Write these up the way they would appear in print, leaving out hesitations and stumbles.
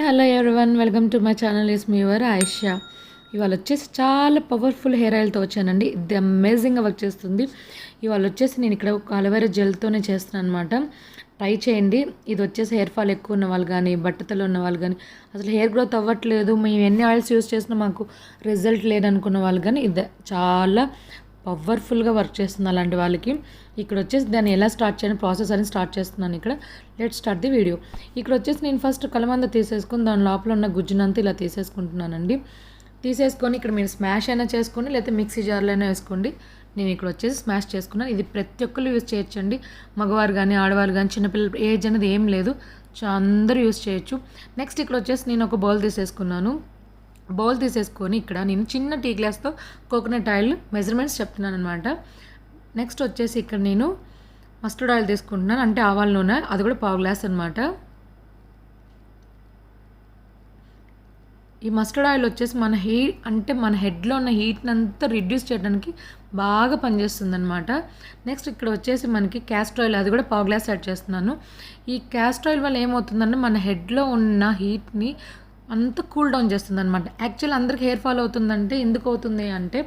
Hello everyone, welcome to my channel. Is me your Ayesha. ఇవాళ వచ్చేసి చాలా పవర్ఫుల్ హెయిర్ ఆయిల్తో వచ్చానండి. ఇది అమేజింగ్గా వర్క్ చేస్తుంది. ఇవాళ వచ్చేసి నేను ఇక్కడ ఒక అలోవెరా జెల్తోనే చేస్తున్నాను అనమాట. ట్రై చేయండి. ఇది వచ్చేసి హెయిర్ ఫాల్ ఎక్కువ ఉన్న వాళ్ళు కానీ, బట్టతలు ఉన్న వాళ్ళు కానీ, అసలు హెయిర్ గ్రోత్ అవ్వట్లేదు, మేము ఎన్ని ఆయిల్స్ యూస్ చేసినా మాకు రిజల్ట్ లేదనుకున్న వాళ్ళు కానీ ఇది చాలా పవర్ఫుల్గా వర్క్ చేస్తుంది అలాంటి వాళ్ళకి. ఇక్కడ వచ్చేసి దాన్ని ఎలా స్టార్ట్ చేయడం ప్రాసెస్ అని స్టార్ట్ చేస్తున్నాను. ఇక్కడ లెట్ స్టార్ట్ ది వీడియో. ఇక్కడ వచ్చేసి నేను ఫస్ట్ కలమంద తీసేసుకుని దాని లోపల ఉన్న గుజ్జునంతా ఇలా తీసేసుకుంటున్నానండి. తీసేసుకొని ఇక్కడ మీరు స్మాష్ అయినా చేసుకోండి, లేకపోతే మిక్సీ జార్లో అయినా వేసుకోండి. నేను ఇక్కడ వచ్చేసి స్మాష్ చేసుకున్నాను. ఇది ప్రతి ఒక్కరు యూజ్ చేయొచ్చండి, మగవారు కానీ ఆడవారు కానీ చిన్నపిల్లలు ఏజ్ అనేది ఏం లేదు, అందరూ యూజ్ చేయొచ్చు. నెక్స్ట్ ఇక్కడ వచ్చేసి నేను ఒక బౌల్ తీసేసుకున్నాను. బౌల్ తీసేసుకొని ఇక్కడ నేను చిన్న టీ గ్లాస్తో కోకోనట్ ఆయిల్ మెజర్మెంట్స్ చెప్తున్నాను అనమాట. నెక్స్ట్ వచ్చేసి ఇక్కడ నేను మస్టర్డ్ ఆయిల్ తీసుకుంటున్నాను, అంటే ఆవాల నూనె, అది కూడా పావు గ్లాస్ అనమాట. ఈ మస్టర్డ్ ఆయిల్ వచ్చేసి మన హెడ్లో ఉన్న హీట్ని అంతా రిడ్యూస్ చేయడానికి బాగా పనిచేస్తుంది అనమాట. నెక్స్ట్ ఇక్కడ వచ్చేసి మనకి క్యాస్టర్ ఆయిల్, అది కూడా పావు గ్లాస్ యాడ్ చేస్తున్నాను. ఈ క్యాస్టర్ ఆయిల్ వల్ల ఏమవుతుందంటే మన హెడ్లో ఉన్న హీట్ని అంత కూల్ డౌన్ చేస్తుంది అనమాట. యాక్చువల్ అందరికి హెయిర్ ఫాల్ అవుతుందంటే ఎందుకు అవుతుంది అంటే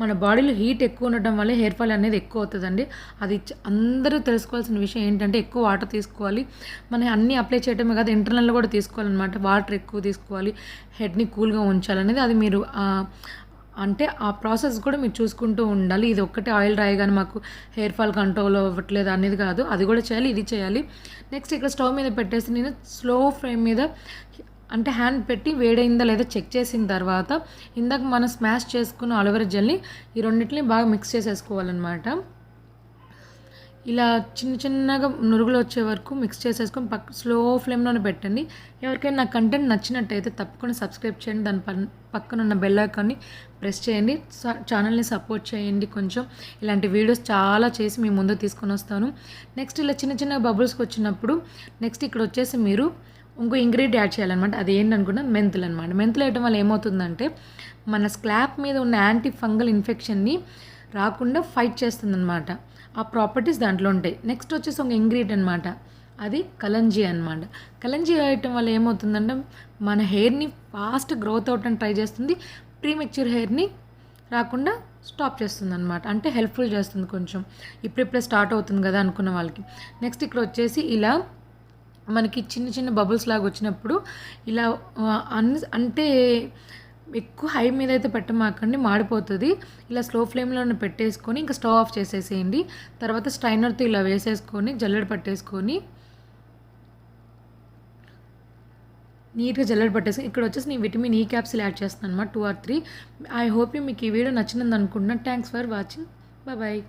మన బాడీలో హీట్ ఎక్కువ ఉండటం వల్ల హెయిర్ ఫాల్ అనేది ఎక్కువ అవుతుందండి. అది అందరూ తెలుసుకోవాల్సిన విషయం ఏంటంటే ఎక్కువ వాటర్ తీసుకోవాలి. మనం అన్నీ అప్లై చేయడమే కాదు, ఇంటర్నల్లో కూడా తీసుకోవాలన్నమాట. వాటర్ ఎక్కువ తీసుకోవాలి, హెడ్ని కూల్గా ఉంచాలనేది అది మీరు అంటే ఆ ప్రాసెస్ కూడా మీరు చూసుకుంటూ ఉండాలి. ఇది ఒక్కటే ఆయిల్ రాయగానే మాకు హెయిర్ ఫాల్ కంట్రోల్ అవ్వట్లేదు అనేది కాదు, అది కూడా చేయాలి, ఇది చేయాలి. నెక్స్ట్ ఇక్కడ స్టవ్ మీద పెట్టేసి నేను స్లో ఫ్లేమ్ మీద అంటే హ్యాండ్ పెట్టి వేడైందా లేదా చెక్ చేసిన తర్వాత ఇందాక మనం స్మాష్ చేసుకున్న అలోవెరా జెల్ని ఈ రెండింటిని బాగా మిక్స్ చేసేసుకోవాలన్నమాట. ఇలా చిన్న చిన్నగా నురుగులు వచ్చే వరకు మిక్స్ చేసేసుకొని స్లో ఫ్లేమ్లోనే పెట్టండి. ఎవరికైనా నా కంటెంట్ నచ్చినట్టయితే తప్పకుండా సబ్స్క్రైబ్ చేయండి, దాని పక్కన ఉన్న బెల్ ఐకాన్ని ప్రెస్ చేయండి, ఛానల్ని సపోర్ట్ చేయండి. కొంచెం ఇలాంటి వీడియోస్ చాలా చేసి మీ ముందు తీసుకొని వస్తాను. నెక్స్ట్ ఇలా చిన్న చిన్న బబుల్స్కి వచ్చినప్పుడు నెక్స్ట్ ఇక్కడ వచ్చేసి మీరు ఇంకో ఇంగ్రీడియంట్ యాడ్ చేయాలన్నమాట. అది ఏంటనుకున్నా మెంతులు అనమాట. మెంతులు వేయడం వల్ల ఏమవుతుందంటే మన స్కాల్ప్ మీద ఉన్న యాంటీ ఫంగల్ ఇన్ఫెక్షన్ని రాకుండా ఫైట్ చేస్తుందన్నమాట. ఆ ప్రాపర్టీస్ దాంట్లో ఉంటాయి. నెక్స్ట్ వచ్చేసి ఒక ఇంగ్రీడియంట్ అనమాట, అది కలంజీ అనమాట. కలంజీ వేయటం వల్ల ఏమవుతుందంటే మన హెయిర్ని ఫాస్ట్ గ్రోత్ అవటానికి ట్రై చేస్తుంది, ప్రీమెచ్యూర్ హెయిర్ని రాకుండా స్టాప్ చేస్తుంది అనమాట. అంటే హెల్ప్ఫుల్ చేస్తుంది కొంచెం, ఇప్పుడిప్పుడే స్టార్ట్ అవుతుంది కదా అనుకున్న వాళ్ళకి. నెక్స్ట్ ఇక్కడ వచ్చేసి ఇలా మనకి చిన్న చిన్న బబుల్స్ లాగా వచ్చినప్పుడు ఇలా అంటే ఎక్కువ హై మీద అయితే పెట్టమాకండి, మాడిపోతుంది. ఇలా స్లో ఫ్లేమ్లోనే పెట్టేసుకొని ఇంకా స్టవ్ ఆఫ్ చేసేసేయండి. తర్వాత స్ట్రైనర్తో ఇలా వేసేసుకొని జల్లెడ పట్టేసుకొని నీట్గా జల్లెడ పట్టేసుకొని ఇక్కడ వచ్చేసి నేను విటమిన్ ఈ క్యాప్సిల్ యాడ్ చేస్తాను అనమాట, 2 or 3. ఐ హోప్ మీకు ఈ వీడియో నచ్చినది అనుకుంటున్నాను. Thanks for watching, bye.